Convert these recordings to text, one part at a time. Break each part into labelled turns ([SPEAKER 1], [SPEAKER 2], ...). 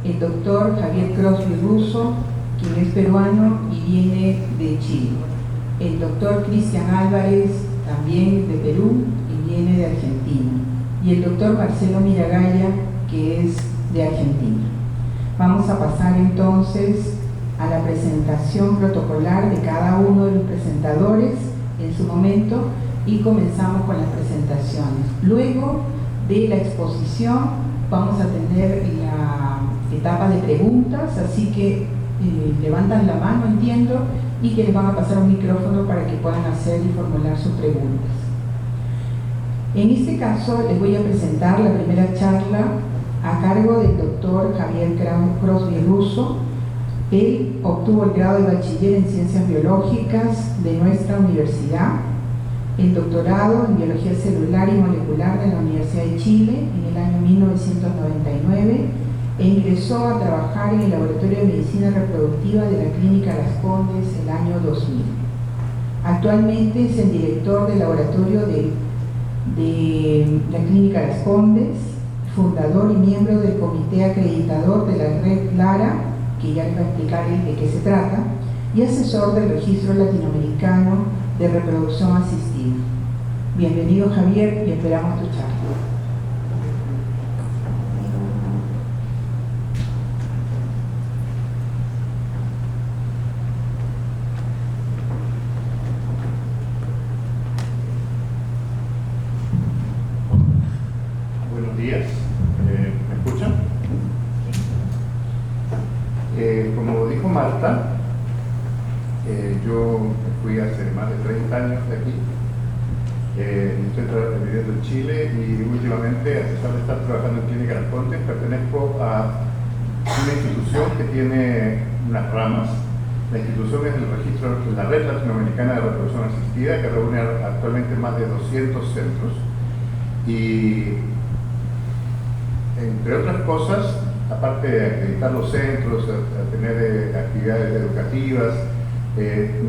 [SPEAKER 1] el doctor Javier Crosby Russo, quien es peruano y viene de Chile, el doctor Cristian Álvarez, también de Perú y viene de Argentina, y el doctor Marcelo Miragaya, que es de Argentina. Vamos a pasar entonces a la presentación protocolar de cada uno de los presentadores en su momento y comenzamos con las presentaciones. Luego de la exposición vamos a tener la etapa de preguntas, así que levantan la mano, entiendo, y que les van a pasar un micrófono para que puedan hacer y formular sus preguntas. En este caso les voy a presentar la primera charla a cargo del doctor Javier Crosby Russo. Él obtuvo el grado de bachiller en Ciencias Biológicas de nuestra universidad, el doctorado en Biología Celular y Molecular de la Universidad de Chile en el año 1999 e ingresó a trabajar en el Laboratorio de Medicina Reproductiva de la Clínica Las Condes el año 2000. Actualmente es el director del laboratorio de la Clínica Las Condes, fundador y miembro del comité acreditador de la red Clara, que ya les va a explicar de qué se trata, y asesor del Registro Latinoamericano de Reproducción Asistida. Bienvenido, Javier, y esperamos tu charla.
[SPEAKER 2] Buenos días, ¿me escuchan? Como dijo Marta, yo fui hace más de 30 años de aquí. Estoy viviendo en Chile y últimamente, a pesar de estar trabajando en Clínica Las Condes, pertenezco a una institución que tiene unas ramas. La institución es el registro, la Red Latinoamericana de Reproducción Asistida, que reúne actualmente más de 200 centros. Y entre otras cosas, aparte de acreditar los centros, a tener actividades educativas,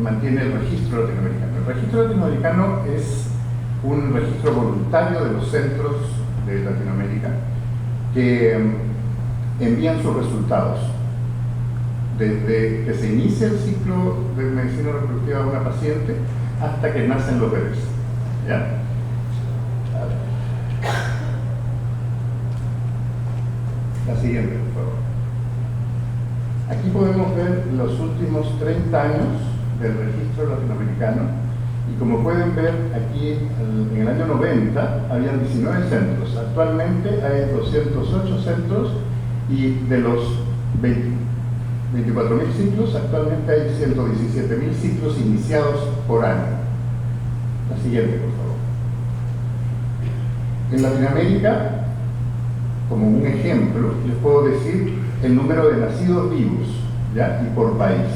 [SPEAKER 2] mantiene el registro latinoamericano. El registro latinoamericano es un registro voluntario de los centros de Latinoamérica que envían sus resultados desde que se inicia el ciclo de medicina reproductiva de una paciente hasta que nacen los bebés. ¿Ya? La siguiente, por favor. Aquí podemos ver los últimos 30 años del registro latinoamericano y como pueden ver aquí en el año 90 habían 19 centros. Actualmente hay 208 centros y de los 24.000 ciclos actualmente hay 117.000 ciclos iniciados por año. La siguiente, por favor. En Latinoamérica, como un ejemplo, les puedo decir el número de nacidos vivos, ¿ya? Y por país.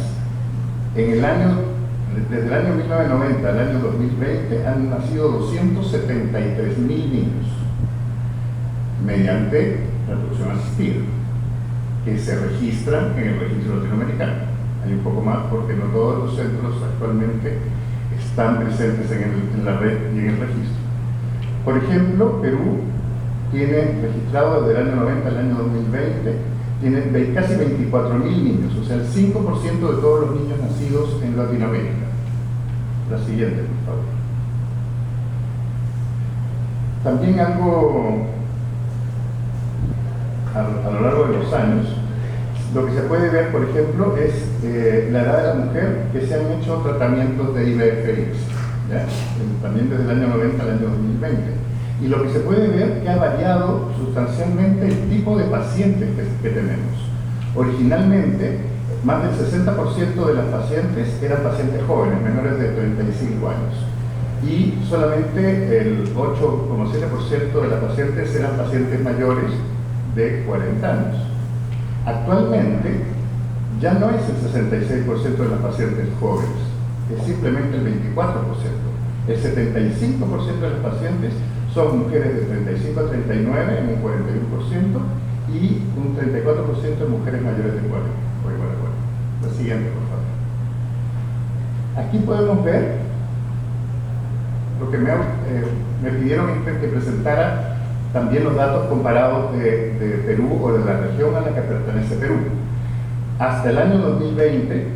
[SPEAKER 2] Desde el año 1990 al año 2020 han nacido 273.000 niños mediante reproducción asistida, que se registran en el registro latinoamericano. Hay un poco más porque no todos los centros actualmente están presentes en la red y en el registro. Por ejemplo, Perú tiene registrado desde el año 90 al año 2020, tiene casi 24.000 niños, o sea, el 5% de todos los niños nacidos en Latinoamérica. La siguiente, por favor. También algo a lo largo de los años, lo que se puede ver, por ejemplo, es la edad de la mujer que se han hecho tratamientos de IVF-IVS, también desde el año 90 al año 2020. Y lo que se puede ver que ha variado sustancialmente el tipo de pacientes que tenemos. Originalmente, más del 60% de las pacientes eran pacientes jóvenes, menores de 35 años. Y solamente el 8,7% de las pacientes eran pacientes mayores de 40 años. Actualmente, ya no es el 66% de las pacientes jóvenes, es simplemente el 24%. El 75% de las pacientes son mujeres de 35 a 39 en un 41% y un 34% de mujeres mayores de 40 o igual a 40. La siguiente, por favor. Aquí podemos ver lo que me pidieron que presentara también los datos comparados de Perú o de la región a la que pertenece Perú. Hasta el año 2020,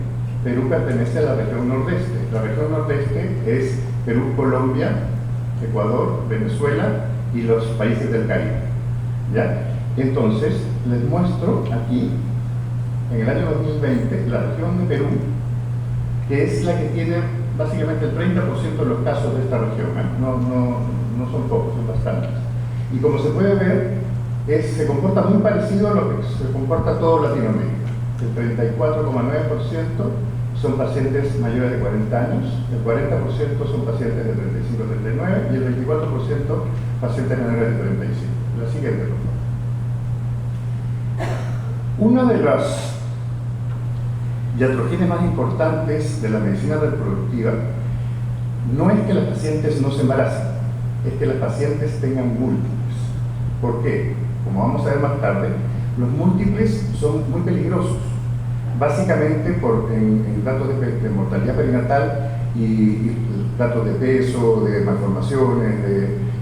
[SPEAKER 2] Perú pertenece a la región nordeste. La región nordeste es Perú, Colombia, Ecuador, Venezuela y los países del Caribe. ¿Ya? Entonces, les muestro aquí, en el año 2020, la región de Perú, que es la que tiene básicamente el 30% de los casos de esta región. No son pocos, son bastantes. Y como se puede ver, se comporta muy parecido a lo que se comporta todo Latinoamérica. El 34,9% son pacientes mayores de 40 años, el 40% son pacientes de 35 a 39 y el 24% pacientes menores de 35. La siguiente, por favor. Una de las iatrogenias más importantes de la medicina reproductiva no es que las pacientes no se embaracen, es que las pacientes tengan múltiples. ¿Por qué? Como vamos a ver más tarde, los múltiples son muy peligrosos, básicamente en datos de mortalidad perinatal y datos de peso, de malformaciones,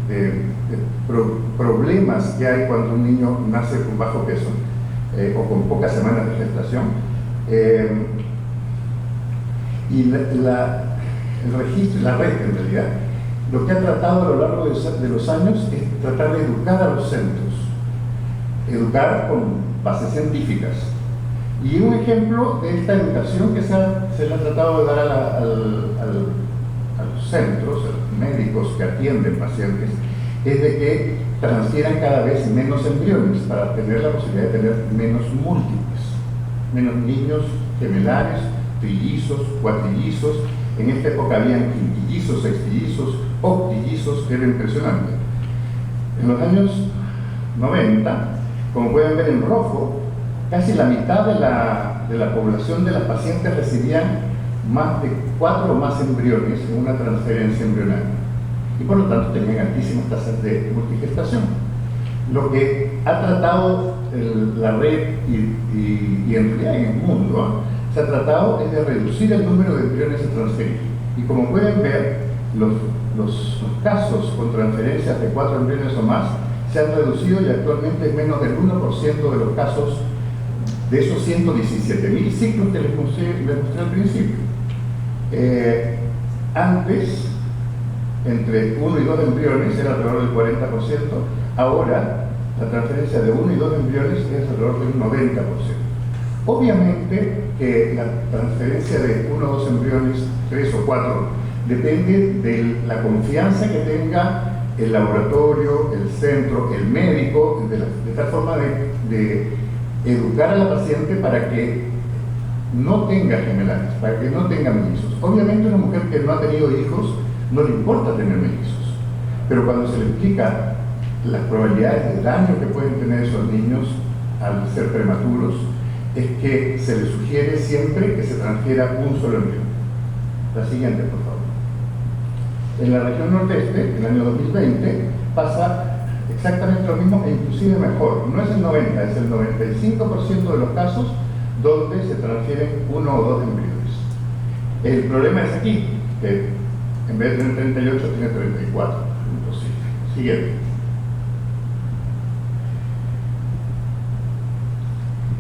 [SPEAKER 2] de problemas que hay cuando un niño nace con bajo peso o con pocas semanas de gestación. Y el registro, la red en realidad, lo que ha tratado a lo largo de los años es tratar de educar a los centros, educar con bases científicas. Y un ejemplo de esta educación que se le ha tratado de dar a los centros, a los médicos que atienden pacientes, es de que transfieran cada vez menos embriones para tener la posibilidad de tener menos múltiples, menos niños gemelares, trillizos, cuatrillizos. En esta época habían quintillizos, sextillizos, octillizos, que era impresionante. En los años 90, como pueden ver en rojo, casi la mitad de la población de las pacientes recibían más de 4 o más embriones en una transferencia embrionaria y por lo tanto tenían altísimas tasas de multigestación. Lo que ha tratado la red y en realidad en el mundo se ha tratado es de reducir el número de embriones a transferir. Y como pueden ver, los casos con transferencias de 4 embriones o más se han reducido y actualmente es menos del 1% de los casos de esos 117.000 ciclos que les mostré al principio. Antes, entre 1 y 2 embriones era alrededor del 40%, ahora la transferencia de 1 y 2 embriones es alrededor del 90%. Obviamente que la transferencia de 1 o 2 embriones, 3 o 4, depende de la confianza que tenga el laboratorio, el centro, el médico, de tal forma de educar a la paciente para que no tenga gemelares, para que no tenga mellizos. Obviamente una mujer que no ha tenido hijos no le importa tener mellizos, pero cuando se le explica las probabilidades de daño que pueden tener esos niños al ser prematuros, es que se le sugiere siempre que se transfiera un solo embrión. La siguiente, por favor. En la región nordeste, en el año 2020, pasa exactamente lo mismo e inclusive mejor. No es el 90, es el 95% de los casos donde se transfieren 1 o 2 embriones. El problema es aquí, que en vez de tener 38 tiene 34. Imposible. Siguiente.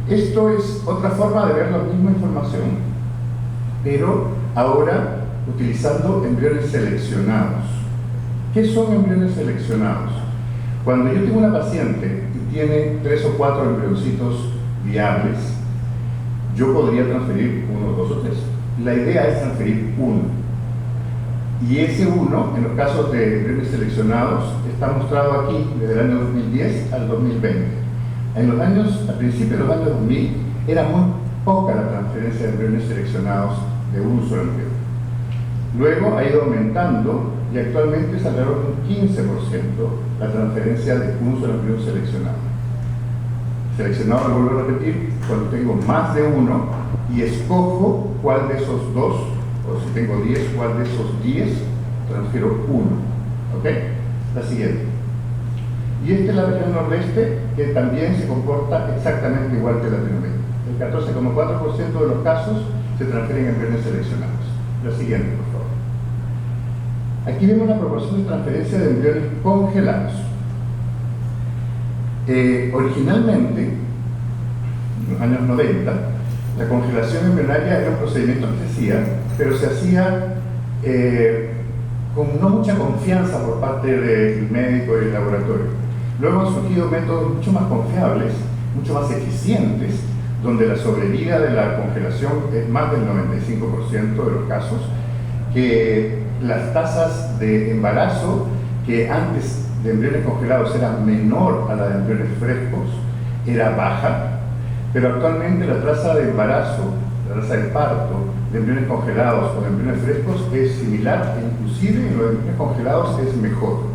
[SPEAKER 2] Esto es otra forma de ver la misma información, pero ahora utilizando embriones seleccionados. ¿Qué son embriones seleccionados? Cuando yo tengo una paciente y tiene 3 o 4 embrioncitos viables, yo podría transferir 1, 2 o 3. La idea es transferir 1. Y ese 1, en los casos de embriones seleccionados, está mostrado aquí desde el año 2010 al 2020. Al principio de los años 2000, era muy poca la transferencia de embriones seleccionados de un solo embrión. Luego ha ido aumentando y actualmente es alrededor de un 15% la transferencia de un solo embrión seleccionado. Seleccionado, lo vuelvo a repetir, cuando tengo más de uno y escojo cuál de esos 2, o si tengo 10, cuál de esos 10 transfiero 1. ¿Ok? La siguiente. Y esta es la región nordeste, que también se comporta exactamente igual que Latinoamérica. El 14,4% de los casos se transfieren embriones seleccionados. La siguiente, por favor. Aquí vemos la proporción de transferencia de embriones congelados. Originalmente, en los años 90, la congelación embrionaria era un procedimiento que se hacía, pero se hacía con no mucha confianza por parte del médico y del laboratorio. Luego han surgido métodos mucho más confiables, mucho más eficientes, donde la sobrevida de la congelación es más del 95% de los casos, que las tasas de embarazo, que antes de embriones congelados era menor a la de embriones frescos, era baja, pero actualmente la tasa de embarazo, la tasa de parto de embriones congelados o de embriones frescos es similar, e inclusive en los embriones congelados es mejor.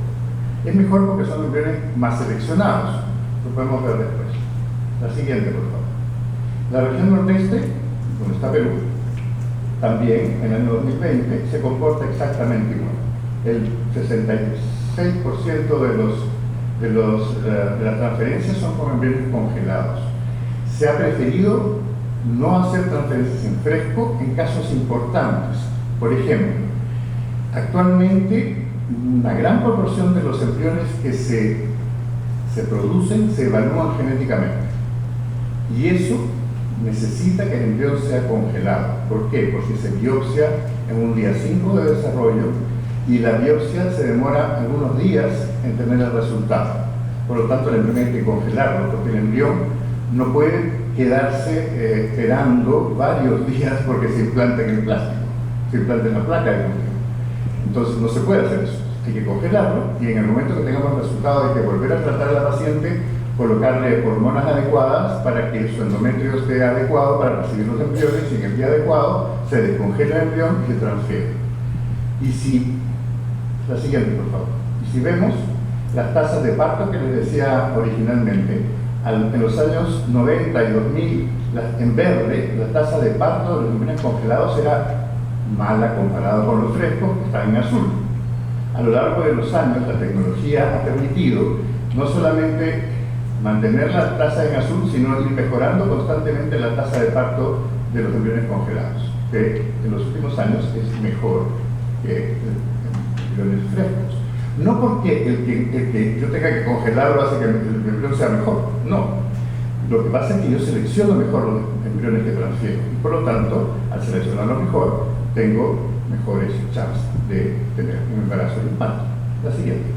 [SPEAKER 2] Es mejor porque son embriones más seleccionados, lo podemos ver después. La siguiente, por favor. La región nordeste, donde está Perú, también en el año 2020 se comporta exactamente igual. El 66% de las transferencias son con embriones congelados. Se ha preferido no hacer transferencias en fresco en casos importantes. Por ejemplo, actualmente una gran proporción de los embriones que se producen se evalúan genéticamente. Y eso necesita que el embrión sea congelado. ¿Por qué? Porque se biopsia en un día 5 de desarrollo y la biopsia se demora algunos días en tener el resultado. Por lo tanto, el embrión hay que congelarlo, porque el embrión no puede quedarse esperando varios días porque se implanta en el plástico, se implanta en la placa del embrión. Entonces no se puede hacer eso, hay que congelarlo y en el momento que tengamos el resultado hay que volver a tratar a la paciente, colocarle hormonas adecuadas para que su endometrio esté adecuado para recibir los embriones y en el día adecuado se descongela el embrión y se transfiere. Y si, la siguiente por favor, y si vemos las tasas de parto que les decía originalmente, en los años 90 y 2000, en verde, la tasa de parto de los embriones congelados era mala comparado con los frescos que están en azul. A lo largo de los años, la tecnología ha permitido no solamente mantener la tasa en azul, sino ir mejorando constantemente la tasa de parto de los embriones congelados, que en los últimos años es mejor que embriones frescos. No porque el que yo tenga que congelarlo hace que el embrión sea mejor, no. Lo que pasa es que yo selecciono mejor los embriones que transfiero y por lo tanto, al seleccionarlo mejor, tengo mejores chances de tener un embarazo y un parto. La siguiente.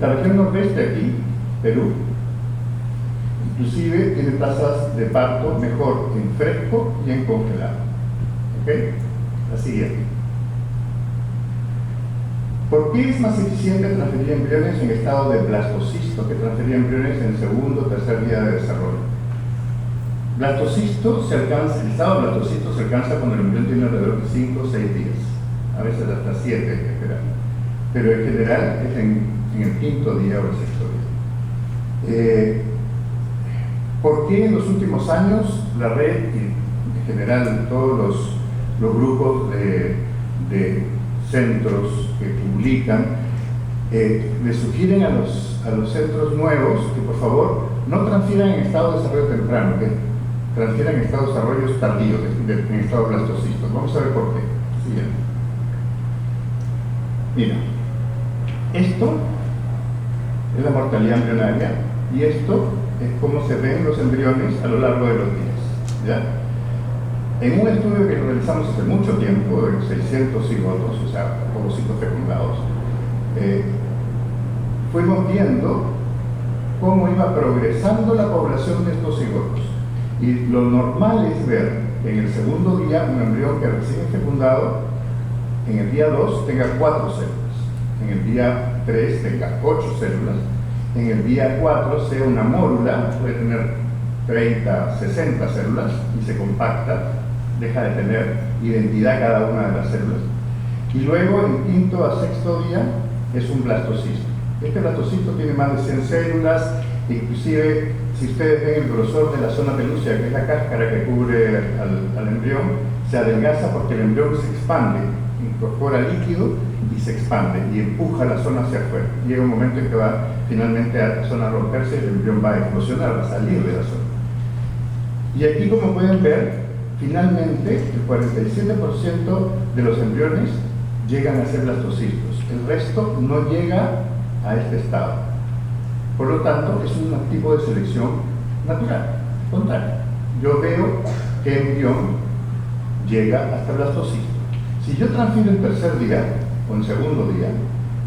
[SPEAKER 2] La región nordeste aquí, Perú, inclusive tiene tasas de parto mejor en fresco y en congelado. ¿Ok? La siguiente. ¿Por qué es más eficiente transferir embriones en estado de blastocisto que transferir embriones en segundo o tercer día de desarrollo? Blastocisto se alcanza, el estado de blastocisto se alcanza cuando el embrión tiene alrededor de 5 o 6 días, a veces hasta 7 hay que esperar, pero en general es en el quinto día o el sexto día. ¿Por qué en los últimos años la red y en general todos los grupos de centros que publican le sugieren a los centros nuevos que por favor no transfieran en estado de desarrollo temprano, que transfieran en estado de desarrollo tardío, en estado blastocisto? Vamos a ver por qué. Siguiente. Mira, esto es la mortalidad embrionaria y esto es cómo se ven los embriones a lo largo de los días, ¿ya? En un estudio que realizamos hace mucho tiempo, de 600 cigotos, o sea, ovocitos fecundados, fuimos viendo cómo iba progresando la población de estos cigotos. Y lo normal es ver que en el segundo día un embrión que recién es fecundado, en el día 2 tenga 4 células, en el día 3 tenga 8 células, en el día 4 sea una mórula, puede tener 30, 60 células y se compacta, deja de tener identidad cada una de las células. Y luego en quinto a sexto día es un blastocisto. Este blastocisto tiene más de 100 células, inclusive si ustedes ven el grosor de la zona pelúcida, que es la cáscara que cubre al embrión, se adelgaza porque el embrión se expande, incorpora líquido y se expande y empuja la zona hacia afuera. Llega un momento en que va finalmente a la zona a romperse y el embrión va a explosionar, va a salir de la zona. Y aquí, como pueden ver, finalmente el 47% de los embriones llegan a ser blastocistos. El resto no llega a este estado. Por lo tanto, es un tipo de selección natural, contraria. Yo veo que el embrión llega hasta el blastocisto. Si yo transfiero en tercer día o en segundo día,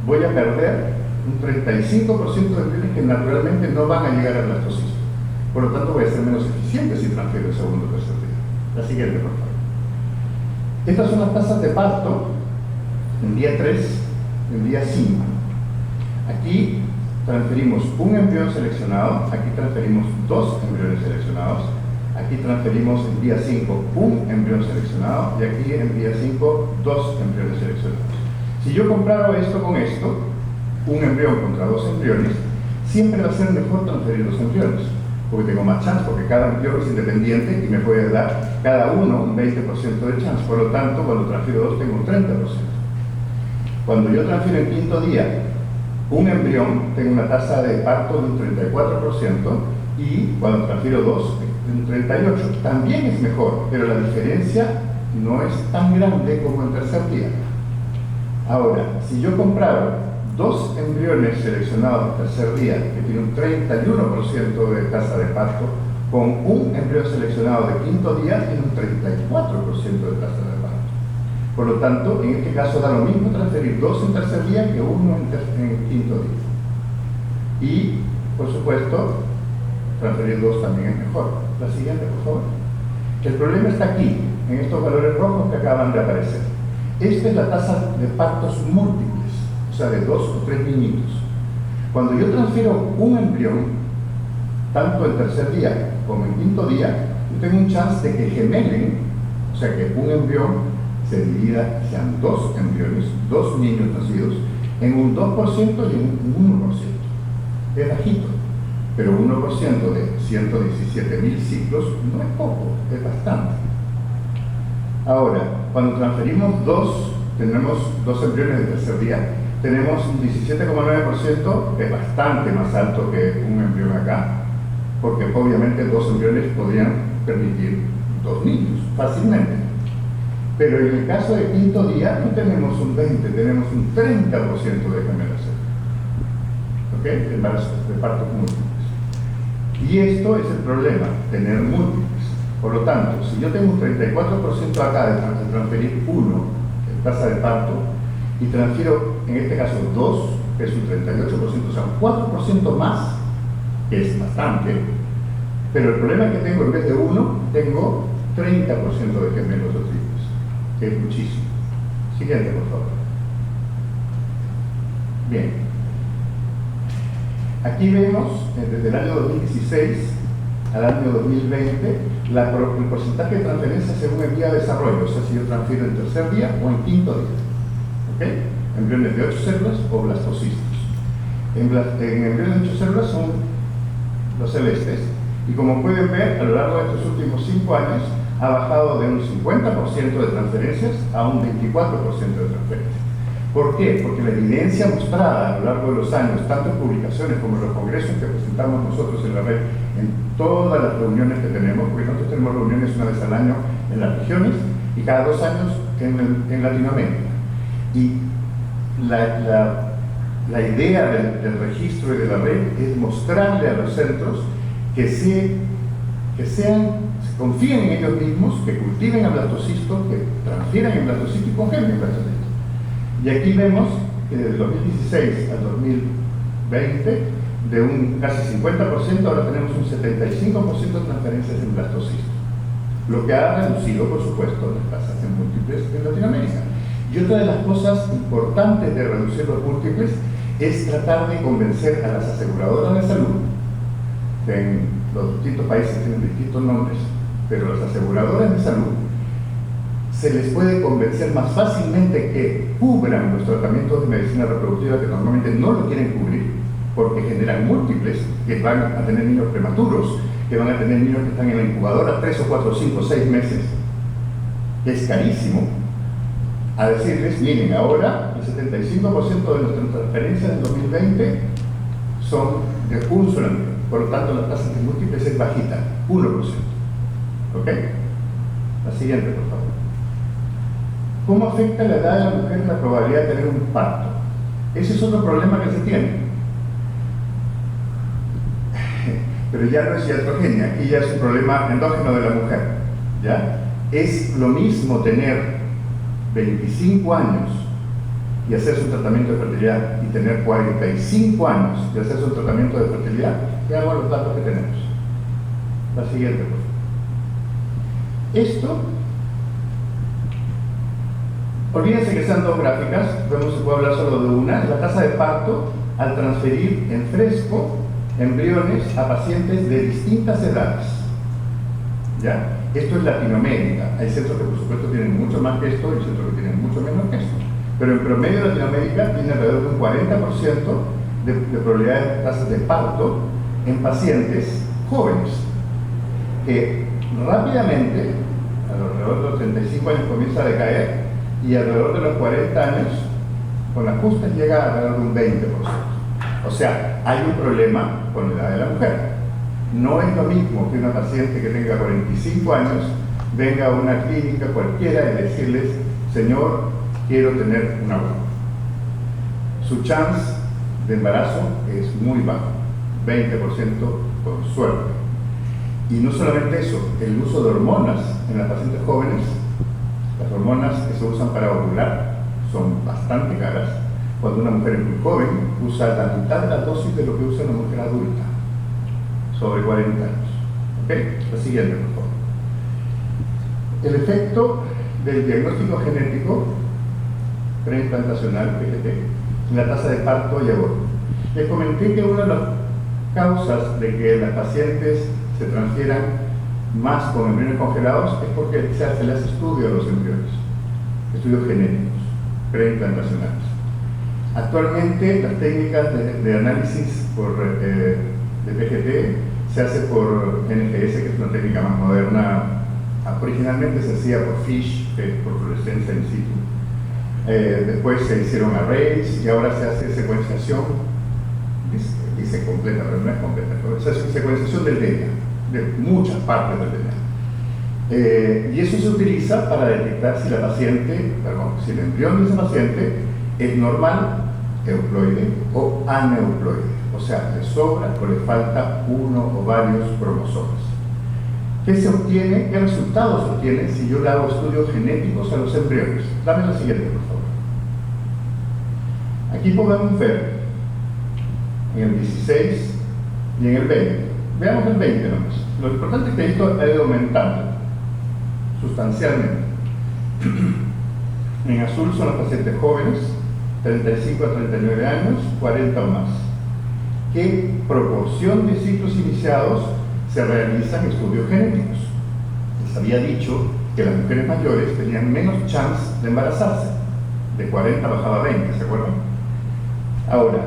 [SPEAKER 2] voy a perder un 35% de embriones que naturalmente no van a llegar al blastocisto. Por lo tanto, voy a ser menos eficiente si transfiero en segundo o tercer día. La siguiente, por favor. Estas son las tasas de parto en día 3, en día 5. Aquí transferimos un embrión seleccionado, aquí transferimos 2 embriones seleccionados, aquí transferimos en día 5 un embrión seleccionado y aquí en día 5 2 embriones seleccionados. Si yo comparo esto con esto, un embrión contra 2 embriones, siempre va a ser mejor transferir 2 embriones, porque tengo más chance, porque cada embrión es independiente y me puede dar cada uno un 20% de chance. Por lo tanto, cuando transfiero 2 tengo un 30%. Cuando yo transfiero en quinto día un embrión, tengo una tasa de parto de un 34% y cuando transfiero 2, un 38%. También es mejor, pero la diferencia no es tan grande como en tercer día. Ahora, si yo comprara 2 embriones seleccionados en tercer día, que tiene un 31% de tasa de parto, con un embrión seleccionado de quinto día, tiene un 34% de tasa de parto. Por lo tanto, en este caso da lo mismo transferir 2 en tercer día que 1 en quinto día. Y, por supuesto, transferir 2 también es mejor. La siguiente, por favor. El problema está aquí, en estos valores rojos que acaban de aparecer. Esta es la tasa de partos múltiples, o sea, de 2 o 3 niñitos. Cuando yo transfiero un embrión, tanto en tercer día como en quinto día, yo tengo un chance de que gemelen, o sea, que un embrión se divida, sean 2 embriones, 2 niños nacidos, en un 2% y en un 1%. Es bajito, pero 1% de 117.000 ciclos no es poco, es bastante. Ahora, cuando transferimos 2, tenemos 2 embriones de tercer día, tenemos un 17,9%, es bastante más alto que un embrión acá, porque obviamente 2 embriones podrían permitir 2 niños fácilmente. Pero en el caso de quinto día no tenemos un 20, tenemos un 30% de gemelación. ¿Ok? Embarazos de partos múltiples. Y esto es el problema, tener múltiples. Por lo tanto, si yo tengo un 34% acá de transferir 1 en tasa de parto y transfiero en este caso 2, que es un 38%, o sea, un 4% más, que es bastante, pero el problema es que tengo en vez de 1, tengo 30% de gemelos o triples, que es muchísimo. Siguiente, por favor. Bien. Aquí vemos, desde el año 2016 al año 2020, el porcentaje de transferencia según el día de desarrollo, o sea, si yo transfiero en tercer día o en quinto día. ¿Ok? Embriones de 8 células o blastocistos. En embriones de 8 células son los celestes, y como pueden ver, a lo largo de estos últimos 5 años, ha bajado de un 50% de transferencias a un 24% de transferencias. ¿Por qué? Porque la evidencia mostrada a lo largo de los años, tanto en publicaciones como en los congresos que presentamos nosotros en la red, en todas las reuniones que tenemos, porque nosotros tenemos reuniones una vez al año en las regiones y cada 2 años en Latinoamérica. Y la idea del registro y de la red es mostrarle a los centros que confíen en ellos mismos, que cultiven el blastocisto, que transfieran el blastocisto y congelen el blastocisto. Y aquí vemos que desde 2016 al 2020, de un casi 50%, ahora tenemos un 75% de transferencias en blastocisto, lo que ha reducido, por supuesto, las tasas en múltiples en Latinoamérica. Y otra de las cosas importantes de reducir los múltiples es tratar de convencer a las aseguradoras de salud, que en los distintos países tienen distintos nombres, pero las aseguradoras de salud se les puede convencer más fácilmente que cubran los tratamientos de medicina reproductiva que normalmente no lo quieren cubrir, porque generan múltiples, que van a tener niños prematuros, que van a tener niños que están en la incubadora 3 o 4, 5, 6 meses, que es carísimo, a decirles, miren, ahora el 75% de nuestras transferencias en 2020 son de un solo embrión, por lo tanto la tasa de múltiples es bajita, 1%. ¿Ok? La siguiente, por favor. ¿Cómo afecta la edad de la mujer la probabilidad de tener un parto? Ese es otro problema que se tiene. pero ya no es iatrogenia, aquí ya es un problema endógeno de la mujer, ¿ya? Es lo mismo tener 25 años y hacerse un tratamiento de fertilidad y tener 45 años y hacerse un tratamiento de fertilidad. Veamos los datos que tenemos. La siguiente, por favor. Esto, olvídense que sean dos gráficas, vemos si puedo hablar solo de una, es la tasa de parto al transferir en fresco embriones a pacientes de distintas edades. ¿Ya? Esto es Latinoamérica. Hay centros que por supuesto tienen mucho más que esto y centros que tienen mucho menos que esto. Pero en promedio Latinoamérica tiene alrededor de un 40% de probabilidad de tasas de parto en pacientes jóvenes, que rápidamente, alrededor de los 35 años comienza a decaer y alrededor de los 40 años, con ajustes llega a alrededor de un 20%. O sea, hay un problema con la edad de la mujer. No es lo mismo que una paciente que tenga 45 años venga a una clínica cualquiera y decirles, señor, quiero tener una guagua. Su chance de embarazo es muy bajo, 20% con suerte. Y no solamente eso, el uso de hormonas en las pacientes jóvenes, las hormonas que se usan para ovular son bastante caras. Cuando una mujer es muy joven, usa la mitad de la dosis de lo que usa una mujer adulta, sobre 40 años. ¿Ok? La siguiente, por favor. El efecto del diagnóstico genético preimplantacional, PGT, en la tasa de parto y aborto. Les comenté que una de las causas de que las pacientes se transfieran más con embriones congelados es porque se hace estudio a los embriones, estudios genéticos preimplantacionales. Actualmente las técnicas de análisis de PGT se hace por NGS, que es una técnica más moderna. Originalmente se hacía por FISH, que es por fluorescencia in situ. Después se hicieron arrays y ahora se hace secuenciación, dice completa, pero no es completa, se hace secuenciación del DNA, de muchas partes del DNA. Y eso se utiliza para detectar si si el embrión de ese paciente es normal, euploide o aneuploide, o sea, le sobra o le falta uno o varios cromosomas. ¿Qué se obtiene? ¿Qué resultados se obtienen si yo le hago estudios genéticos a los embriones? Dame la siguiente, por favor. Aquí podemos ver en el 16 y en el 20. Veamos el 20 nomás. Lo importante es que esto ha ido aumentando sustancialmente. En azul son los pacientes jóvenes, 35 a 39 años, 40 o más. ¿Qué proporción de ciclos iniciados se realizan estudios genéticos? Les había dicho que las mujeres mayores tenían menos chance de embarazarse. De 40 bajaba a 20, ¿se acuerdan? Ahora,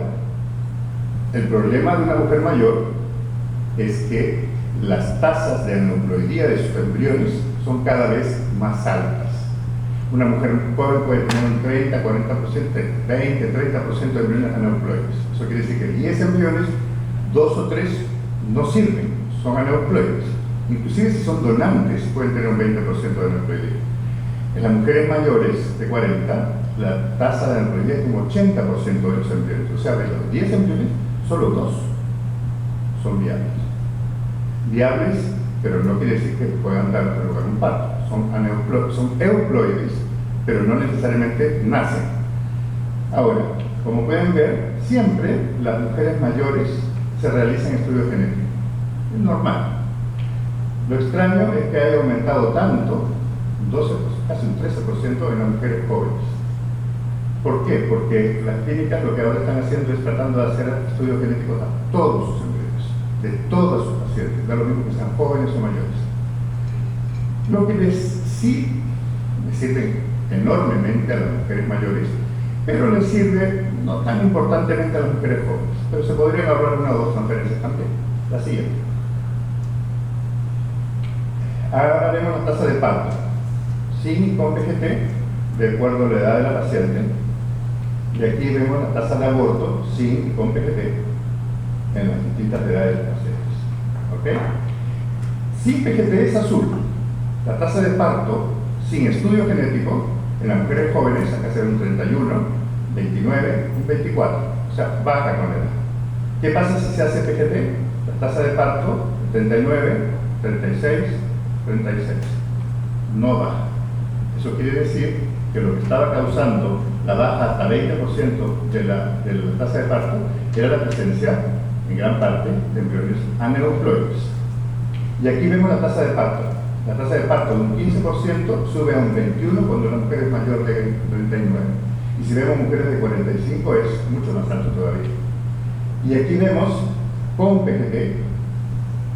[SPEAKER 2] el problema de una mujer mayor es que las tasas de aneuploidía de sus embriones son cada vez más altas. Una mujer joven puede tener un 30, 40%, 20, 30% de embriones aneuploides. Eso quiere decir que 10 embriones, 2 o 3 no sirven, son aneuploides. Inclusive si son donantes pueden tener un 20% de aneuploidía. En las mujeres mayores de 40, la tasa de aneuploidía es un 80% de los embriones. O sea, de los 10 embriones, solo 2 son viables. Viables, pero no quiere decir que puedan dar lugar a un parto. Son euploides, pero no necesariamente nacen. Ahora, como pueden ver, siempre las mujeres mayores se realizan estudios genéticos. Es normal. Lo extraño es que haya aumentado tanto, 12%, casi un 13% en las mujeres jóvenes. ¿Por qué? Porque las clínicas lo que ahora están haciendo es tratando de hacer estudios genéticos a todos sus embriones, de todos sus pacientes, da lo mismo que sean jóvenes o mayores. Lo que sí les sirve enormemente a las mujeres mayores, pero les sirve no tan importantemente a las mujeres jóvenes, pero se podrían ahorrar una o dos transferencias también. La siguiente. Ahora vemos la tasa de parto, sin y con PGT, de acuerdo a la edad de la paciente, y aquí vemos la tasa de aborto, sin y con PGT, en las distintas edades de las pacientes. ¿Ok? Sin PGT es azul. La tasa de parto sin estudio genético en las mujeres jóvenes acá será un 31, 29, un 24, o sea, baja con la edad. ¿Qué pasa si se hace PGT? La tasa de parto, 39, 36, 36. No baja. Eso quiere decir que lo que estaba causando la baja hasta 20% de la tasa de parto era la presencia, en gran parte, de embriones aneuploides. Y aquí vemos la tasa de parto. La tasa de parto de un 15% sube a un 21% cuando la mujer es mayor de 39. Y si vemos mujeres de 45 es mucho más alto todavía. Y aquí vemos con PGT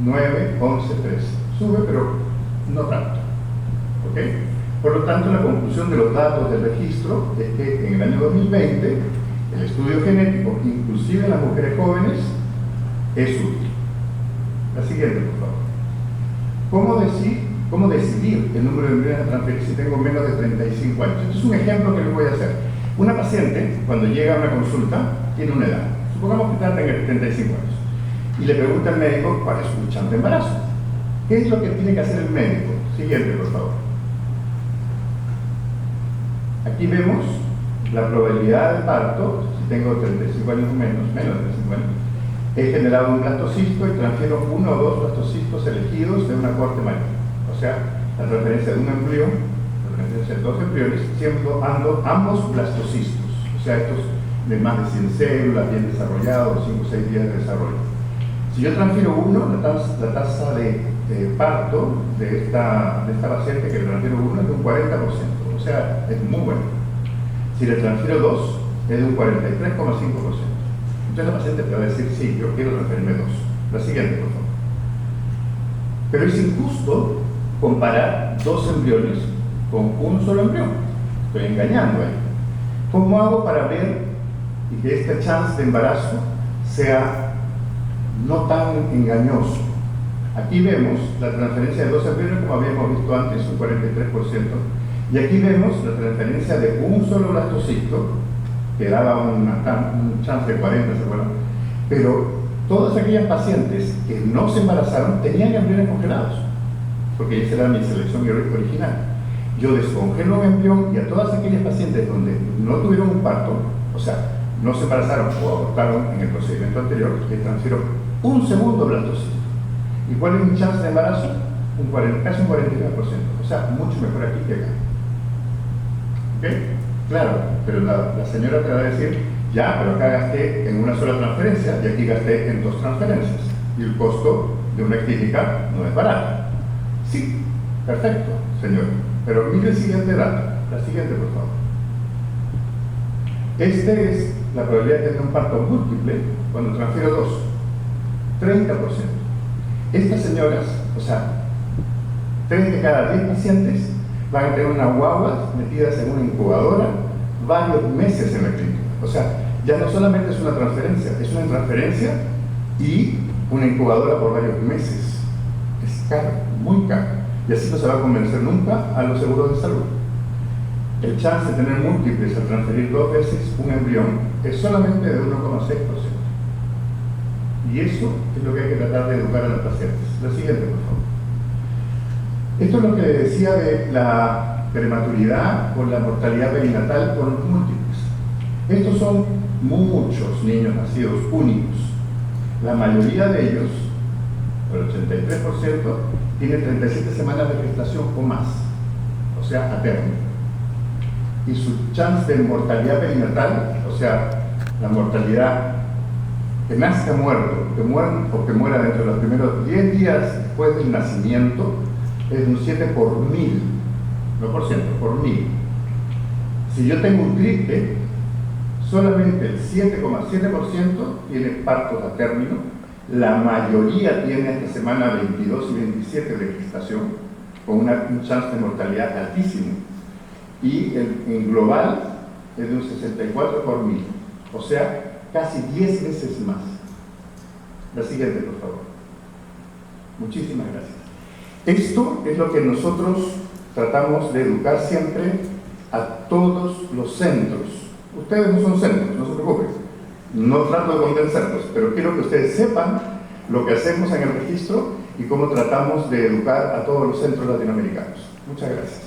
[SPEAKER 2] 9, 11, 13. Sube, pero no tanto. ¿Ok? Por lo tanto, la conclusión de los datos del registro es que en el año 2020 el estudio genético, inclusive en las mujeres jóvenes, es útil. La siguiente, por favor. ¿Cómo decidir el número de embriones a transferir si tengo menos de 35 años? Este es un ejemplo que les voy a hacer. Una paciente, cuando llega a una consulta, tiene una edad. Supongamos que está en 35 años. Y le pregunta al médico cuál es su chance de embarazo. ¿Qué es lo que tiene que hacer el médico? Siguiente, por favor. Aquí vemos la probabilidad de parto, si tengo 35 años o menos de 35 años. He generado un blastocisto y transfiero uno o dos blastocistos elegidos de una corte mayor. O sea, la transferencia de un embrión, la transferencia de dos embriones, siendo ambos blastocistos. O sea, estos de más de 100 células, bien desarrollados, 5 o 6 días de desarrollo. Si yo transfiero uno, la tasa de parto de esta paciente que le transfiero uno es de un 40%. O sea, es muy bueno. Si le transfiero dos, es de un 43,5%. Entonces la paciente te va a decir, sí, yo quiero transferirme dos. La siguiente, por favor. Pero es injusto comparar dos embriones con un solo embrión. Estoy engañando ahí. ¿Cómo hago para ver y que esta chance de embarazo sea no tan engañoso? Aquí vemos la transferencia de dos embriones, como habíamos visto antes, un 43%. Y aquí vemos la transferencia de un solo blastocisto, que daba un chance de 40, ¿se acuerdan? Pero todas aquellas pacientes que no se embarazaron tenían embriones congelados, porque esa era mi selección original. Yo descongelo un embrión y a todas aquellas pacientes donde no tuvieron un parto, o sea, no se embarazaron o abortaron en el procedimiento anterior, les transfiero un segundo blastocisto. ¿Y cuál es mi chance de embarazo? Casi un 49%. O sea, mucho mejor aquí que acá. ¿Ok? Claro, pero la señora te va a decir, ya, pero acá gasté en una sola transferencia y aquí gasté en dos transferencias. Y el costo de una clínica no es barato. Sí, perfecto, señor. Pero mire el siguiente dato. La siguiente, por favor. Este es la probabilidad de tener un parto múltiple cuando transfiero dos. 30%. Estas señoras, o sea, 3 de cada 10 pacientes van a tener una guagua metidas en una incubadora varios meses en la clínica. O sea, ya no solamente es una transferencia y una incubadora por varios meses. Es caro, muy caro. Y así no se va a convencer nunca a los seguros de salud. El chance de tener múltiples al transferir 2 veces un embrión es solamente de 1,6%. Y eso es lo que hay que tratar de educar a los pacientes. La siguiente, por favor. Esto es lo que decía de la prematuridad o la mortalidad perinatal con los múltiples. Estos son muchos niños nacidos únicos. La mayoría de ellos, el 83%, tiene 37 semanas de gestación o más, o sea, a término. Y su chance de mortalidad perinatal, o sea, la mortalidad que nazca muerto, que muera dentro de los primeros 10 días después del nacimiento, es de un 7 por 1000, no por ciento, por 1000. Si yo tengo un triple, solamente el 7,7% tiene partos a término, la mayoría tiene hasta semana 22 y 27 de gestación, con un chance de mortalidad altísimo. Y en global es de un 64 por 1000, o sea, casi 10 veces más. La siguiente, por favor. Muchísimas gracias. Esto es lo que nosotros tratamos de educar siempre a todos los centros. Ustedes no son centros, no se preocupen. No trato de convencerlos, pero quiero que ustedes sepan lo que hacemos en el registro y cómo tratamos de educar a todos los centros latinoamericanos. Muchas gracias.